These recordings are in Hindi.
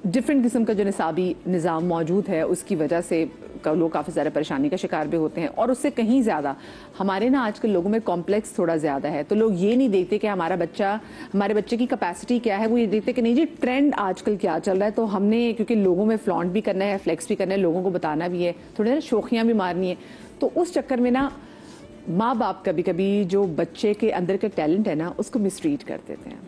डिफरेंट किस्म का जो निसाबी निज़ाम मौजूद है उसकी वजह से लोग काफ़ी ज़्यादा परेशानी का शिकार भी होते हैं। और उससे कहीं ज़्यादा हमारे ना आजकल लोगों में कॉम्प्लेक्स थोड़ा ज़्यादा है, तो लोग ये नहीं देखते कि हमारे बच्चे की कैपेसिटी क्या है, वो ये देखते कि नहीं जी ट्रेंड आजकल क्या चल रहा है, तो हमने क्योंकि लोगों में फ्लॉन्ट भी करना है, फ्लेक्स भी करना है, लोगों को बताना भी है, थोड़ी ना शोखियाँ भी मारनी है। तो उस चक्कर में ना माँ बाप कभी कभी जो बच्चे के अंदर के टैलेंट है ना उसको मिसट्रीट कर देते हैं।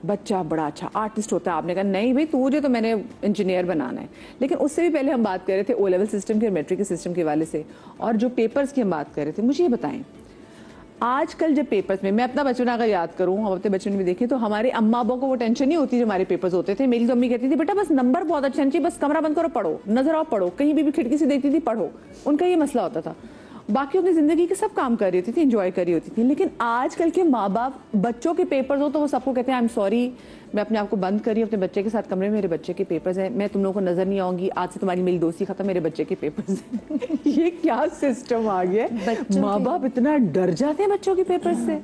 बच्चा बड़ा अच्छा आर्टिस्ट होता है, आपने कहा नहीं भाई तुझे तो मैंने इंजीनियर बनाना है। लेकिन उससे भी पहले हम बात कर रहे थे ओ लेवल सिस्टम के और मैट्रिक के सिस्टम के हवाले से, और जो पेपर्स की हम बात कर रहे थे, मुझे ये बताएं आजकल जब पेपर्स में, मैं अपना बचपन अगर याद करूं, हम अपने बचपन में देखें तो हमारे अम्मा अब्बा को वो टेंशन नहीं होती जो हमारे पेपर्स होते थे। मेरी तो अम्मी कहती थी बेटा बस नंबर बहुत अच्छा चाहिए, बस कमरा बंद करो पढ़ो, नजर आओ पढ़ो, कहीं भी खिड़की से देखती थी पढ़ो, उनका ये मसला होता था। बाकी अपनी जिंदगी के सब काम कर रही होती थी, एंजॉय कर रही होती थी। लेकिन आजकल के माँ बाप बच्चों के पेपर्स हो तो वो सबको कहते हैं आई एम सॉरी, मैं अपने आप को बंद कर रही हूँ अपने बच्चे के साथ कमरे में, मेरे बच्चे के पेपर्स हैं, मैं तुम लोगों को नजर नहीं आऊंगी, आज से तुम्हारी मेरी दोस्ती खत्म, मेरे बच्चे के पेपर्स हैं। ये क्या सिस्टम आ गया, माँ बाप इतना डर जाते हैं बच्चों के पेपर्स से।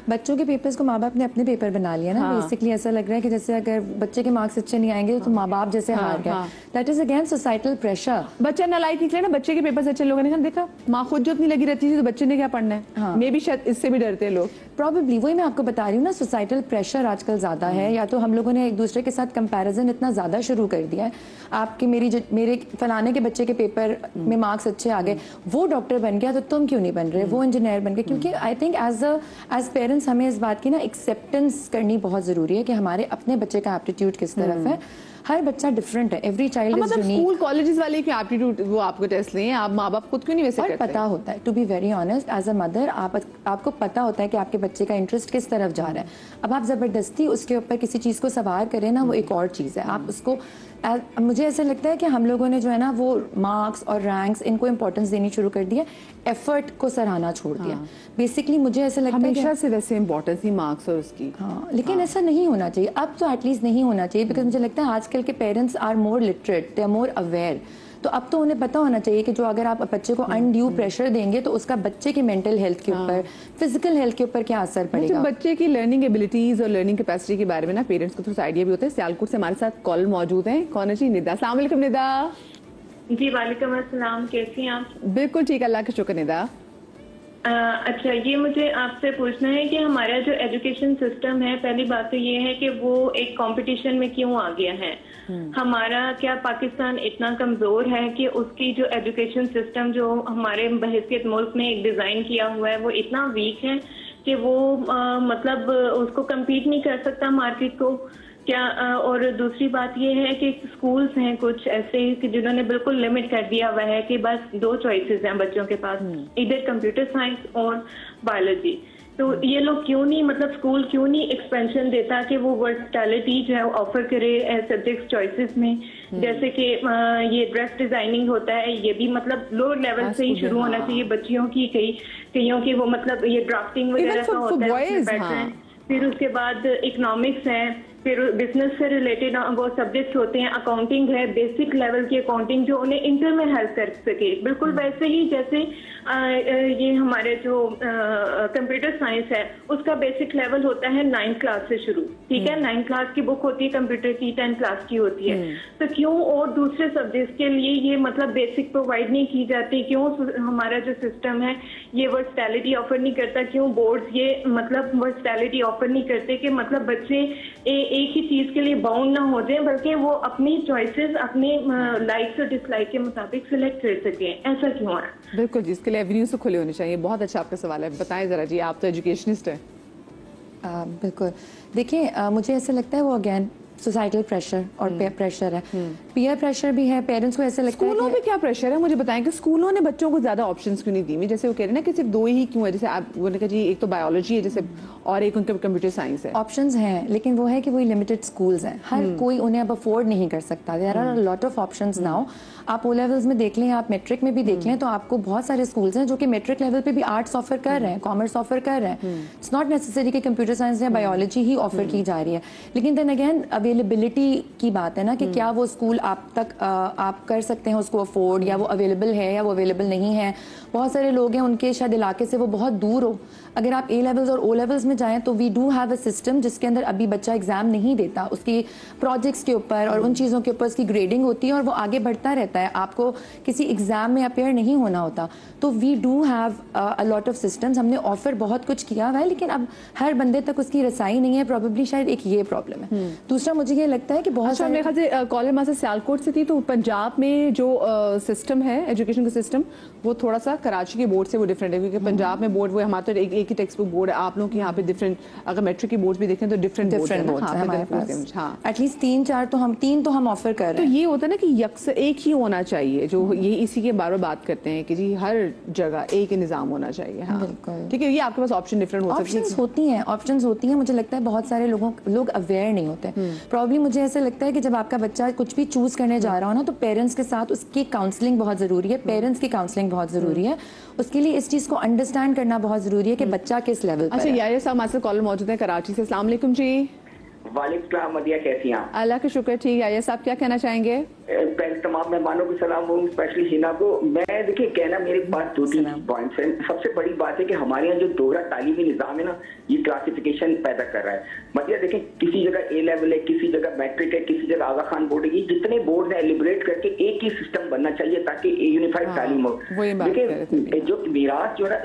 बच्चों के पेपर्स को माँ बाप ने अपने पेपर बना लिया ना। बेसिकली ऐसा लग रहा है कि जैसे अगर बच्चे के मार्क्स अच्छे नहीं आएंगे तो माँ बाप जैसे हार गए। That is again societal pressure. बच्चा नालायक निकले ना, बच्चे के पेपर्स अच्छे, लोगों ने कहा देखा माँ खुद जो इतनी लगी रहती थी तो बच्चे ने क्या पढ़ना है। मे भी शायद इससे भी डरते हैं लोग। प्रॉबेबली वही मैं आपको बता रही हूँ ना, सोसाइटल प्रेशर आजकल ज्यादा है, या तो हम लोगों ने एक दूसरे के साथ कंपैरिजन इतना ज्यादा शुरू कर दिया है। आपके मेरे फलाने के बच्चे के पेपर में मार्क्स अच्छे आ गए, वो डॉक्टर बन गया तो तुम क्यों नहीं बन रहे, वो इंजीनियर बन गए। क्योंकि आई थिंक एज पेरेंट्स हमें इस बात की ना एक्सेप्टेंस करनी बहुत जरूरी है कि हमारे अपने बच्चे का एप्टीट्यूड किस तरफ है। हर बच्चा डिफरेंट है, every child is unique. School colleges वाले की एप्टीट्यूड वो आपको टेस्ट लें, आप माँ बाप खुद क्यों नहीं वैसे करते? पता होता है, to be very honest as a mother, आपको पता होता है कि आपके बच्चे का इंटरेस्ट किस तरफ जा रहा है। अब आप जबरदस्ती उसके ऊपर किसी चीज को सवार करें ना, वो एक और चीज है। आप उसको मुझे ऐसा लगता है कि हम लोगों ने जो है ना वो मार्क्स और रैंक्स इनको इंपॉर्टेंस देनी शुरू कर दिया, एफर्ट को सराहना छोड़ दिया। बेसिकली मुझे ऐसा लगता है हमेशा से वैसे इंपॉर्टेंस ही मार्क्स और उसकी। लेकिन ऐसा नहीं होना चाहिए, अब तो एटलीस्ट नहीं होना चाहिए। बिकॉज मुझे लगता है आजकल के parents are more literate, they are more aware. तो अब तो उन्हें पता होना चाहिए कि जो अगर आप बच्चे को अनड्यू प्रेशर देंगे तो उसका बच्चे की मेंटल हेल्थ के ऊपर, फिजिकल हेल्थ के ऊपर क्या असर पड़ेगा। बच्चे की लर्निंग एबिलिटीज और लर्निंग कैपेसिटी के बारे में ना पेरेंट्स को थोड़ा सा आइडिया भी होता है। सियालकोट से हमारे साथ कॉल मौजूद है, कौन है जी? निदा। अस्सलाम वालेकुम निदा। जी वालेकुम अस्सलाम, कैसी हैं आप? बिल्कुल ठीक, अल्लाह का शुक्र निदा। अच्छा, ये मुझे आपसे पूछना है कि हमारा जो एजुकेशन सिस्टम है, पहली बात तो ये है कि वो एक कंपटीशन में क्यों आ गया है। हमारा क्या पाकिस्तान इतना कमजोर है कि उसकी जो एजुकेशन सिस्टम जो हमारे बहैसियत मुल्क में एक डिजाइन किया हुआ है वो इतना वीक है कि वो मतलब उसको कम्पीट नहीं कर सकता मार्केट को क्या। और दूसरी बात ये है कि स्कूल्स हैं कुछ ऐसे कि जिन्होंने बिल्कुल लिमिट कर दिया हुआ है कि बस 2 चॉइसेस हैं बच्चों के पास, इधर कंप्यूटर साइंस और बायोलॉजी। तो ये लोग क्यों नहीं, मतलब स्कूल क्यों नहीं एक्सपेंशन देता कि वो वर्सटैलिटी जो है ऑफर करे सब्जेक्ट चॉइसेस में। जैसे कि ये ड्रेस डिजाइनिंग होता है, ये भी मतलब लोअर लेवल से ही शुरू होना चाहिए बच्चियों की। कईयों की वो मतलब ये ड्राफ्टिंग वगैरह का होता है। फिर उसके बाद इकोनॉमिक्स है, फिर बिजनेस से रिलेटेड वो सब्जेक्ट्स होते हैं, अकाउंटिंग है, बेसिक लेवल की अकाउंटिंग जो उन्हें इंटर में हेल्प कर सके। बिल्कुल वैसे ही जैसे ये हमारे जो कंप्यूटर साइंस है उसका बेसिक लेवल होता है 9th क्लास से शुरू, ठीक है। 9th क्लास की बुक होती है कंप्यूटर की, 10th क्लास की होती है। तो क्यों और दूसरे सब्जेक्ट्स के लिए ये मतलब बेसिक प्रोवाइड नहीं की जाती? क्यों हमारा जो सिस्टम है ये वर्सटैलिटी ऑफर नहीं करता? क्यों बोर्ड्स ये मतलब वर्सटैलिटी ऑफर नहीं करते कि मतलब बच्चे एक ही चीज के लिए बाउंड ना हो जाए, बल्कि वो अपनी चॉइसेस अपने लाइक्स और डिसलाइक के मुताबिक सिलेक्ट कर सके? ऐसा क्यों है? बिल्कुल जी, इसके लिए एवेन्यूज तो खुले होने चाहिए। बहुत अच्छा आपका सवाल है, बताएं जरा जी, आप तो एजुकेशनिस्ट हैं। बिल्कुल, देखिए मुझे ऐसा लगता है वो अगेन सोसाइटल प्रेशर और पेयर प्रेशर है, पीयर प्रेशर भी है। पेरेंट्स को ऐसा लगता है स्कूलों में क्या प्रेशर है? मुझे बताएं कि स्कूलों ने बच्चों को ज्यादा ऑप्शंस क्यों नहीं दी? जैसे वो कह रहे हैं ना कि सिर्फ 2 ही क्यों है, जैसे आप बोलने का जी एक तो बायोलॉजी है जैसे और एक उनका कंप्यूटर साइंस है। ऑप्शंस हैं लेकिन वो है कि वही लिमिटेड स्कूल्स हैं, हर कोई उन्हें अब अफोर्ड नहीं कर सकता। There are a lot of options now. आप ओ लेवल्स में देख लें, आप मैट्रिक में भी देख लें, तो आपको बहुत सारे स्कूल्स हैं जो कि मैट्रिक लेवल पे भी आर्ट्स ऑफर कर रहे हैं, कॉमर्स ऑफर कर रहे हैं। इट्स नॉट नेसेसरी कि कंप्यूटर साइंस या बायोलॉजी ही ऑफर की जा रही है। लेकिन देन अगेन अवेलेबिलिटी की बात है ना कि क्या वो स्कूल आप तक आप कर सकते हैं उसको अफोर्ड, या वो अवेलेबल है या वो अवेलेबल नहीं है। बहुत सारे लोग हैं उनके शायद इलाके से वो बहुत दूर हो, अगर आप ए लेवल्स और ओ लेवल्स में जाएं तो we do have a system जिसके अंदर अभी बच्चा एग्जाम नहीं देता, उसकी प्रोजेक्ट्स के ऊपर और उन चीज़ों के ऊपर उसकी ग्रेडिंग होती है और वो आगे बढ़ता रहता है, आपको किसी एग्जाम में अपेयर नहीं होना होता। तो we do have a lot of systems, हमने ऑफर बहुत कुछ किया हुआ है, लेकिन अब हर बंदे तक उसकी रसाई नहीं है, प्रॉब्लली शायद एक ये प्रॉब्लम है। दूसरा मुझे ये लगता है कि बहुत मेरे ख्याल से कॉलर माँ से सियालकोट से थी, तो पंजाब में जो सिस्टम है एजुकेशन का सिस्टम वो थोड़ा सा कराची के बोर्ड से वो डिफरेंट है, क्योंकि पंजाब में बोर्ड वो हमारा तो एक ही टेक्स्ट बुक बोर्ड है, आप लोग के यहाँ पे डिफरेंट, अगर मैट्रिक की बोर्ड भी देखें तो डिफरेंट बोर्ड है हमारे पास। हाँ, एटलीस्ट 3 तो हम ऑफर कर रहे हैं। तो ये होता है ना कि यकसर एक ही होना चाहिए, जो ये इसी के बारे में बात करते हैं कि जी हर जगह एक ही निज़ाम होना चाहिए। हाँ बिल्कुल ठीक है, ये आपके पास ऑप्शन डिफरेंट हो सकती है, ऑप्शंस होती हैं। मुझे लगता है बहुत सारे लोग अवेयर नहीं होते। प्रॉब्लम मुझे ऐसा लगता है कि जब आपका बच्चा कुछ भी चूज करने जा रहा हो ना, तो पेरेंट्स के साथ उसकी काउंसलिंग बहुत जरूरी है, पेरेंट्स की काउंसलिंग बहुत जरूरी है, उसके लिए इस चीज को अंडरस्टैंड करना बहुत जरूरी है कि बच्चा किस लेवल पर है। अच्छा, यार साहब हमारे साथ कॉलर मौजूद है कराची से। अस्सलाम वालेकुम जी। वालेकुम सलाम मदिया, कैसी हैं? अल्लाह का शुक्र, ठीक है। साहब क्या कहना चाहेंगे? पहले तमाम मेहमानों को सलाम हो, स्पेशली हिना को। मैं देखिए कहना मेरे पास 2-3 पॉइंट्स हैं। सबसे बड़ी बात है कि हमारे यहाँ जो दोहरा तालीमी निज़ाम है ना, ये क्लासिफिकेशन पैदा कर रहा है। मदिया देखें, किसी जगह ए लेवल है, किसी जगह मैट्रिक है, किसी जगह आगा खान बोर्ड है, ये जितने बोर्ड है एलिब्रेट करके एक ही सिस्टम बनना चाहिए ताकि यूनिफाइड तालीम हो। देखिए जो मीरास जो है,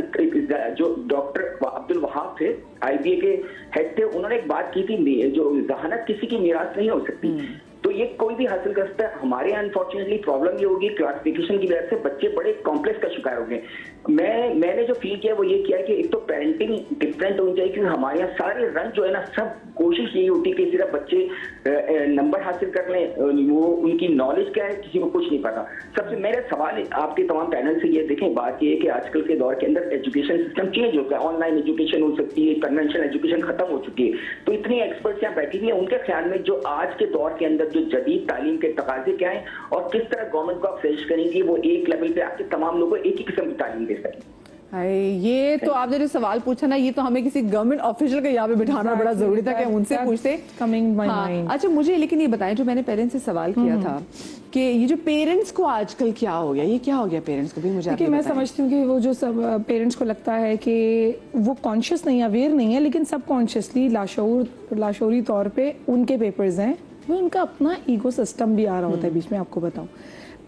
जो डॉक्टर अब्दुल वहाब थे IBA के हेड थे, उन्होंने एक बात की थी, जो जहानत किसी की मीरास नहीं हो सकती, तो ये कोई भी हासिल कर सकता है। हमारे यहाँ अनफॉर्चुनेटली प्रॉब्लम ये होगी क्लासिफिकेशन की वजह से बच्चे बड़े कॉम्प्लेक्स का शिकार हो गए। मैंने जो फील किया वो ये किया कि एक तो पेरेंटिंग डिफरेंट होनी चाहिए, क्योंकि हमारे यहाँ सारे रंग जो है ना, सब कोशिश यही होती है कि सिर्फ बच्चे नंबर हासिल कर लें, वो उनकी नॉलेज क्या है किसी को कुछ नहीं पता। सबसे मेरा सवाल आपके तमाम पैनल से ये देखें, बात ये है कि आजकल के दौर के अंदर एजुकेशन सिस्टम चेंज हो गया, ऑनलाइन एजुकेशन हो सकती है, कन्वेंशनल एजुकेशन खत्म हो चुकी है, तो इतनी एक्सपर्ट्स यहाँ बैठी हुई है, उनके ख्याल में जो आज के दौर के अंदर जो जदीद तालीम के तकाजे क्या है और किस तरह गवर्नमेंट को आप सजेस्ट करेंगे वो एक लेवल पे आके तमाम लोगों को एक ही किस्म की तालीम दे सकें? ये तो आपने जो सवाल पूछा ना, ये तो हमें किसी गवर्नमेंट ऑफिशियल को यहाँ पे बिठाना बड़ा जरूरी था कि उनसे पूछते। अच्छा मुझे लेकिन ये बताएं, जो मैंने पेरेंट्स से सवाल किया था कि ये जो पेरेंट्स को आजकल क्या हो गया, ये क्या हो गया पेरेंट्स को भी? मुझे मैं समझती हूँ कि वो जो सब पेरेंट्स को लगता है कि वो कॉन्शियस नहीं, अवेयर नहीं है, लेकिन सब कॉन्शियसली लाशौरी तौर पे उनके पेपर्स हैं, वो उनका अपना ईगो सिस्टम भी आ रहा होता है बीच में। आपको बताऊं,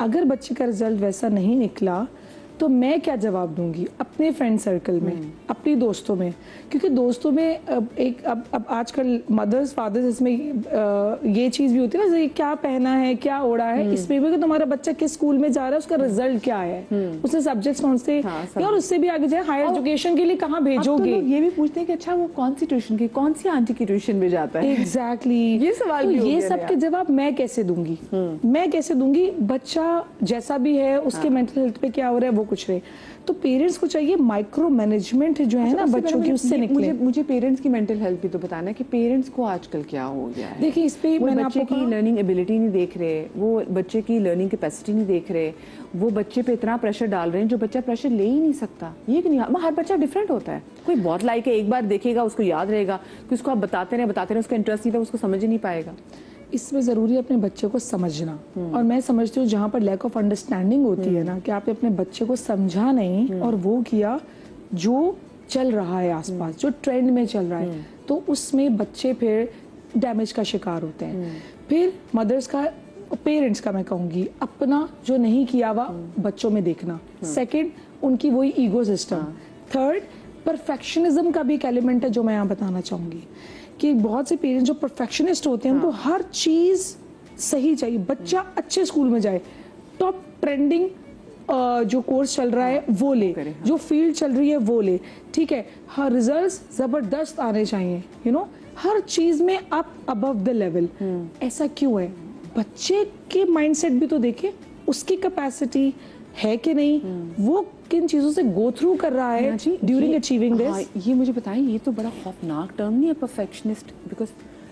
अगर बच्चे का रिजल्ट वैसा नहीं निकला तो मैं क्या जवाब दूंगी अपने फ्रेंड सर्कल में, अपनी दोस्तों में, क्योंकि दोस्तों में अब आजकल मदर्स फादर्स इसमें ये चीज भी होती है ना, क्या पहना है, क्या ओढ़ा है, इसमें भी कि तुम्हारा बच्चा किस स्कूल में जा रहा है, उसका रिजल्ट क्या है, उसने सब्जेक्ट्स कौन से, और उससे भी आगे जाए हायर एजुकेशन के लिए कहाँ भेजोगे। तो ये भी पूछते हैं कि अच्छा वो कौन सी ट्यूशन की, कौन सी आंटी की ट्यूशन में जाता है। एग्जैक्टली ये सवाल भी हो ये गया सब के जवाब मैं कैसे दूंगी? मैं कैसे दूंगी? बच्चा जैसा भी है उसके मेंटल हेल्थ पे क्या हो रहा है वो कुछ रहे। तो पेरेंट्स को चाहिए माइक्रो मैनेजमेंट जो है ना बच्चों की, उससे निकले। मुझे पेरेंट्स की मेंटल हेल्थ भी तो बताना है कि पेरेंट्स को आजकल क्या हो गया है। देखिए इस पे मैंने बच्चे की लर्निंग एबिलिटी नहीं देख रहे, वो बच्चे की लर्निंग कैपेसिटी नहीं देख रहे, वो बच्चे पे इतना प्रेशर डाल रहे हैं जो बच्चा प्रेशर ले ही नहीं सकता। ये कि नहीं, हर बच्चा डिफरेंट होता है, कोई बहुत लाइक है, एक बार देखेगा उसको याद रहेगा, कि उसको आप बताते रहे उसका इंटरेस्ट नहीं था, उसको समझ ही नहीं पाएगा। इसमें ज़रूरी है अपने बच्चे को समझना। और मैं समझती हूँ जहाँ पर लैक ऑफ अंडरस्टैंडिंग होती है ना, कि आपने अपने बच्चे को समझा नहीं और वो किया जो चल रहा है आसपास, जो ट्रेंड में चल रहा है, तो उसमें बच्चे फिर डैमेज का शिकार होते हैं। फिर मदर्स का, पेरेंट्स का मैं कहूँगी, अपना जो नहीं किया हुआ बच्चों में देखना। सेकेंड, उनकी वही ईगो सिस्टम। थर्ड, परफेक्शनिज्म का भी एक एलिमेंट है जो मैं यहाँ बताना चाहूँगी, कि बहुत से पेरेंट्स जो परफेक्शनिस्ट होते हैं, उनको हर चीज सही चाहिए, बच्चा अच्छे स्कूल में जाए, टॉप ट्रेंडिंग जो कोर्स चल रहा है वो ले, जो फील्ड चल रही है वो ले, ठीक है, हर रिजल्ट्स जबरदस्त आने चाहिए, यू नो, हर चीज में आप अबव द लेवल। ऐसा क्यों है? बच्चे के माइंडसेट भी तो देखें, उसकी कैपेसिटी है कि नहीं, वो किन चीजों से गो थ्रू कर रहा है ड्यूरिंग अचीविंग दिस। ये मुझे बताएं, ये तो बड़ा खौफनाक टर्म नहीं है परफेक्शनिस्ट? बिकॉज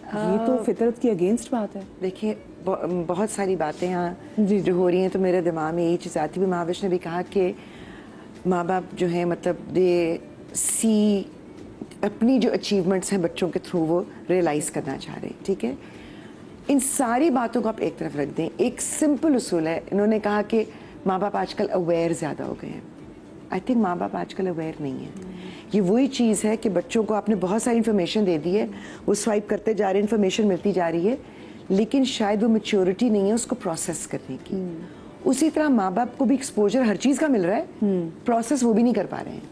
ये तो फितरत की अगेंस्ट बात है। देखिए बहुत सारी बातें यहाँ जो हो रही हैं, तो मेरे दिमाग में यही चीज़ आती है। महाविश ने भी कहा कि माँ बाप जो है, मतलब दे सी अपनी जो अचीवमेंट्स हैं बच्चों के थ्रू वो रियलाइज़ करना चाह रहे हैं, ठीक है। इन सारी बातों को आप एक तरफ रख दें, एक सिंपल उसूल है। इन्होंने कहा कि माँ बाप आजकल अवेयर ज़्यादा हो गए हैं। आई थिंक माँ बाप आजकल अवेयर नहीं है, ये वही चीज़ है कि बच्चों को आपने बहुत सारी इन्फॉर्मेशन दे दी है, वो स्वाइप करते जा रहे हैं, इन्फॉर्मेशन मिलती जा रही है, लेकिन शायद वो मैच्योरिटी नहीं है उसको प्रोसेस करने की। उसी तरह माँ बाप को भी एक्सपोजर हर चीज़ का मिल रहा है, प्रोसेस वो भी नहीं कर पा रहे हैं।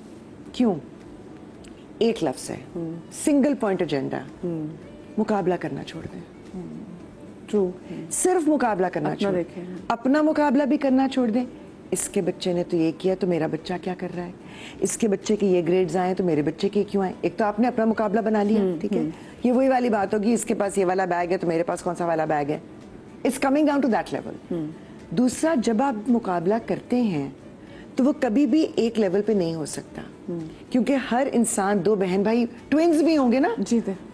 क्यों? एक लफ्ज़ है, सिंगल पॉइंट एजेंडा, मुकाबला करना छोड़ दें। ट्रू, सिर्फ मुकाबला करना छोड़ दें, अपना मुकाबला भी करना छोड़ दें। इसके बच्चे ने तो ये किया तो मेरा बच्चा क्या कर रहा है, इसके बच्चे के ये ग्रेड्स आए तो मेरे बच्चे के क्यों आए। एक तो आपने अपना मुकाबला बना लिया, ठीक है, ये वही वाली बात होगी, इसके पास ये वाला बैग है तो मेरे पास कौन सा वाला बैग है। It's coming down to that level. दूसरा, जब आप मुकाबला करते हैं तो वो कभी भी एक लेवल पे नहीं हो सकता, क्योंकि हर इंसान, दो बहन भाई ट्विंस भी होंगे ना,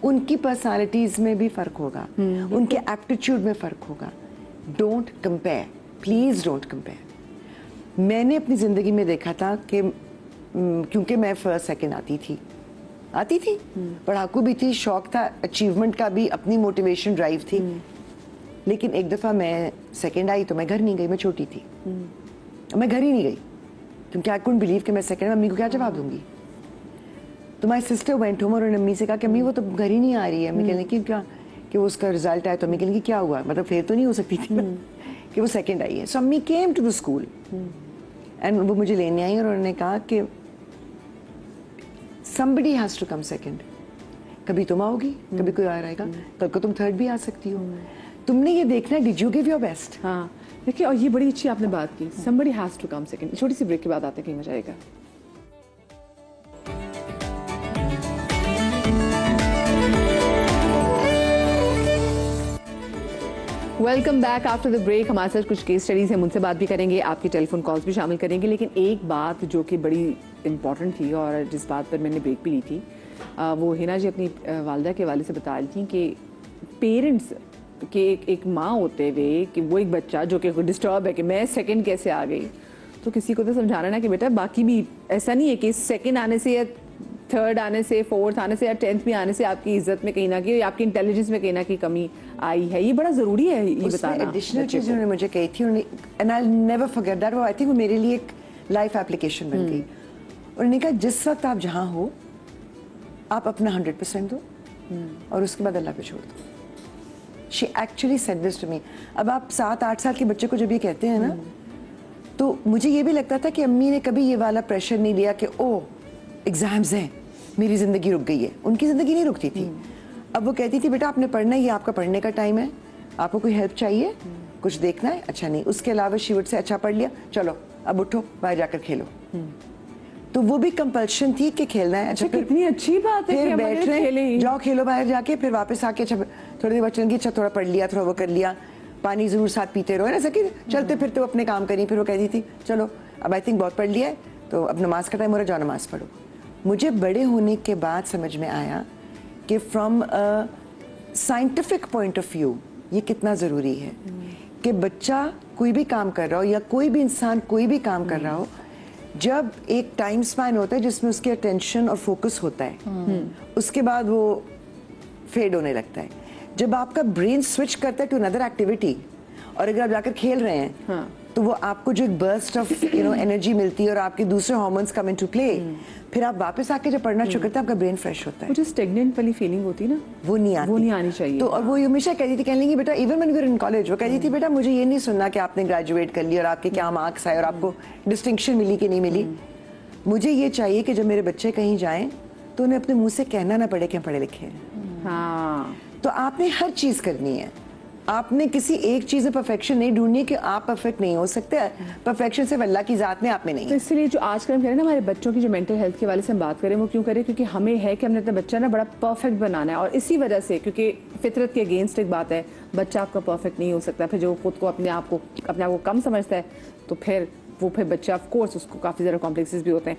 उनकी पर्सनालिटीज में भी फर्क होगा, उनके एप्टीट्यूड में फर्क होगा। Don't compare, please don't compare. मैंने अपनी जिंदगी में देखा था कि क्योंकि मैं फर्स्ट सेकंड आती थी, पढ़ाकू भी थी, शौक था, अचीवमेंट का भी, अपनी मोटिवेशन ड्राइव थी, लेकिन एक दफा मैं सेकंड आई तो मैं घर नहीं गई, मैं छोटी थी, मैं घर ही नहीं गई क्योंकि आई कुडंट बिलीव कि मैं सेकंड, मम्मी को क्या जवाब दूंगी। तो माय सिस्टर वेंट होम और उन्होंने अम्मी से कहा कि अम्मी वो तो घर ही नहीं आ रही है। अम्मी कहने की क्या कि वो उसका रिजल्ट आया, तो अम्मी कहने की क्या हुआ, मतलब फेल तो नहीं हो सकती थी कि वो सेकंड आई है। सो अम्मी came to the school and वो मुझे लेने आई और उन्होंने कहा कि somebody has to come second, कभी तुम आओगी, कभी कोई और आएगा, कल को तुम थर्ड भी आ सकती हो, तुमने ये देखना है, did you give your best. हाँ देखिए, और ये बड़ी अच्छी आपने बात की, somebody has to come second। छोटी सी ब्रेक के बाद आते हैं, कहीं मजा आएगा। Welcome back after the break. हमारे साथ कुछ केस स्टडीज हैं, मुझसे बात भी करेंगे, आपकी टेलीफोन कॉल्स भी शामिल करेंगे, लेकिन एक बात जो कि बड़ी इंपॉर्टेंट थी और जिस बात पर मैंने ब्रेक भी ली थी, वो हिना जी अपनी वालिदा के हवाले से बता रही थी कि पेरेंट्स के एक माँ होते हुए कि वो एक बच्चा जो कि डिस्टर्ब है कि मैं सेकंड कैसे आ गई, तो किसी को तो समझाना ना कि बेटा बाकी भी ऐसा नहीं है कि सेकंड आने से या थर्ड आने से, फोर्थ आने से या 10th भी आने से आपकी इज्जत में कहीं ना कहीं, आपकी इंटेलिजेंस में कहीं ना कहीं कमी आई है। ये बड़ा जरूरी है ये बताना। एडिशनल चीज उन्होंने मुझे कही थी, and I will never forget that, I think वो मेरे लिए एक लाइफ एप्लीकेशन बन गई। उन्होंने कहा जिस वक्त आप जहाँ हो आप अपना 100% दो और उसके बाद अल्लाह पे छोड़ दो। She actually said this to me. अब आप 7-8 साल के बच्चे को जब ये कहते हैं ना, तो मुझे ये भी लगता था कि अम्मी ने कभी ये वाला प्रेशर नहीं लिया कि ओ एग्जाम्स हैं, मेरी जिंदगी रुक गई है। उनकी जिंदगी नहीं रुकती थी। अब वो कहती थी बेटा आपने पढ़ना है, ये आपका पढ़ने का टाइम है, आपको कोई हेल्प चाहिए, कुछ देखना है, अच्छा नहीं, उसके अलावा शी वुड से अच्छा पढ़ लिया, चलो अब उठो बाहर जाकर खेलो। तो वो भी कंपल्शन थी कि खेलना है। अच्छा कितनी अच्छी बात है, फिर बैठ रहे, जाओ खेलो बाहर जाके, फिर वापस आके अच्छा थोड़ी देर बच्चों की, अच्छा थोड़ा पढ़ लिया, थोड़ा वो कर लिया, पानी जरूर साथ पीते रहो, ऐसा कि चलते फिरते वो अपने काम करी। फिर वो कहती थी चलो अब आई थिंक बहुत पढ़ लिया है, तो अब नमाज का टाइम हो रहा है, जाओ नमाज पढ़ो। मुझे बड़े होने के बाद समझ में आया कि from a scientific point of view ये कितना ज़रूरी है कि बच्चा कोई भी काम कर रहा हो या कोई भी इंसान कोई भी काम कर रहा हो, जब एक टाइम स्पैन होता है जिसमें उसके अटेंशन और फोकस होता है, उसके बाद वो फेड होने लगता है। जब आपका ब्रेन स्विच करता है टू अनदर एक्टिविटी, और अगर आप जाकर खेल रहे हैं तो वो आपको जो एक बर्स्ट ऑफ एनर्जी मिलती है और आपके दूसरे हार्मोन्स कम इनटू प्ले, फिर आप वापस आके जब पढ़ना शुरू करते हैं आपका ब्रेन फ्रेश होता है। जो स्टेगनेंट वाली फीलिंग होती है ना, वो नहीं आनी चाहिए। तो और वो हमेशा कहती थी, कहने लगी बेटा even when we were in college, वो कहती थी बेटा मुझे ये नहीं सुनना कि आपने ग्रेजुएट कर लिया और आपके क्या मार्क्स आए और आपको डिस्टिंक्शन मिली कि नहीं मिली। मुझे ये चाहिए कि जब मेरे बच्चे कहीं जाएं तो उन्हें अपने मुंह से कहना ना पड़े कि हम पढ़े लिखे हैं। हाँ, तो आपने हर चीज करनी है, आपने किसी एक चीज में परफेक्शन नहीं ढूंढनी कि आप परफेक्ट नहीं हो सकते। परफेक्शन सिर्फ अल्लाह की जात में, आप में नहीं। तो इसलिए जो आजकल हम कह रहे हैं ना, हमारे बच्चों की जो मेंटल हेल्थ के वाले से हम बात करें, वो क्यों करें? क्योंकि हमें है कि हमने अपना बच्चा ना बड़ा परफेक्ट बनाना है, और इसी वजह से, क्योंकि फितरत के अगेंस्ट एक बात है, बच्चा आपका परफेक्ट नहीं हो सकता। फिर जो खुद को अपने आप को कम समझता है, तो फिर बच्चा ऑफ कोर्स उसको काफी ज्यादा कॉम्प्लेक्सेस भी होते हैं।